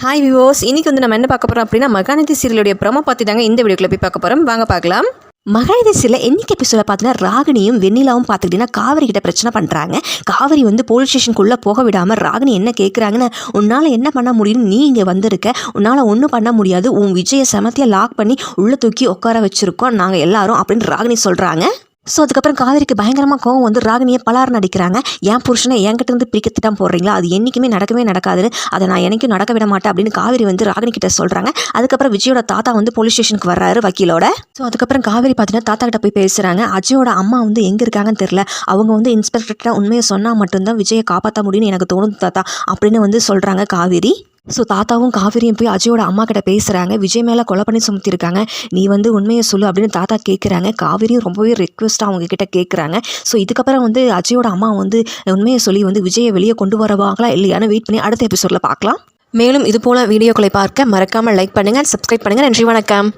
Hi விவோஸ், இன்னைக்கு வந்து நம்ம என்ன பார்க்க போகிறோம் அப்படின்னா மகாநதி சீரியலுடைய ப்ரோமோ பார்த்து தாங்க இந்த வீடியோக்குள்ள போய் பார்க்க போகிறோம். வாங்க பார்க்கலாம். மகாநதி சீரியல் என்னைக்கு எபிசோட பார்த்தீங்கன்னா ராகினியும் வெண்ணிலாவும் பார்த்துக்கிட்டிங்கன்னா காவிரி கிட்ட பிரச்சனை பண்ணுறாங்க. காவிரி வந்து போலீஸ் ஸ்டேஷனுக்குள்ளே போக விடாமல் ராகினி என்ன கேட்குறாங்கன்னு, உன்னால் என்ன பண்ண முடியும்னு நீ இங்கே வந்திருக்க, உன்னால் ஒன்றும் பண்ண முடியாது, உன் விஜயை செமத்தியாக லாக் பண்ணி உள்ளே தூக்கி உட்கார வச்சுருக்கோம் நாங்கள் எல்லாரும் அப்படின்னு ராகினி சொல்கிறாங்க. ஸோ அதுக்கப்புறம் காவிரிக்கு பயங்கரமாக கோவம் வந்து ராகினியை பலார் நடிக்கிறாங்க. என் புருஷனை என்கிட்ட இருந்து பிரிக்க திட்டம் போடுறீங்களா, அது என்றைக்குமே நடக்கவே நடக்காதுன்னு, அதை நான் எனக்கும் நடக்க விட மாட்டேன் அப்படின்னு காவிரி வந்து ராகினி கிட்ட சொல்கிறாங்க. அதுக்கப்புறம் விஜயோட தாத்தா வந்து போலீஸ் ஸ்டேஷனுக்கு வர்றாரு வக்கீலோட. ஸோ அதுக்கப்புறம் காவிரி பார்த்தீங்கன்னா தாத்தா கிட்ட போய் பேசுகிறாங்க. அஜயோட அம்மா வந்து எங்கே இருக்காங்கன்னு தெரியல, அவங்க வந்து இன்ஸ்பெக்டர்கிட்ட உண்மையை சொன்னால் மட்டும்தான் விஜயை காப்பாற்ற முடியும்னு எனக்கு தோணுது தாத்தா அப்படின்னு வந்து சொல்கிறாங்க காவிரி. ஸோ தாத்தாவும் காவிரியும் போய் அஜயோட அம்மா கிட்ட பேசுகிறாங்க. விஜய் மேலே கொலை பண்ணி சுமத்திருக்காங்க, நீ வந்து உண்மையை சொல்லு அப்படின்னு தாத்தா கேட்குறாங்க. காவிரியும் ரொம்பவே ரெக்வெஸ்ட்டாக அவங்க கிட்ட கேட்குறாங்க. ஸோ இதுக்கப்புறம் வந்து அஜயோட அம்மா வந்து உண்மையை சொல்லி வந்து விஜயை வெளியே கொண்டு வருவாங்களா இல்லையான்னு வெயிட் பண்ணி அடுத்த எபிசோடில் பார்க்கலாம். மேலும் இது போல் வீடியோக்களை பார்க்க மறக்காமல் லைக் பண்ணுங்கள், சப்ஸ்கிரைப் பண்ணுங்கள். நன்றி, வணக்கம்.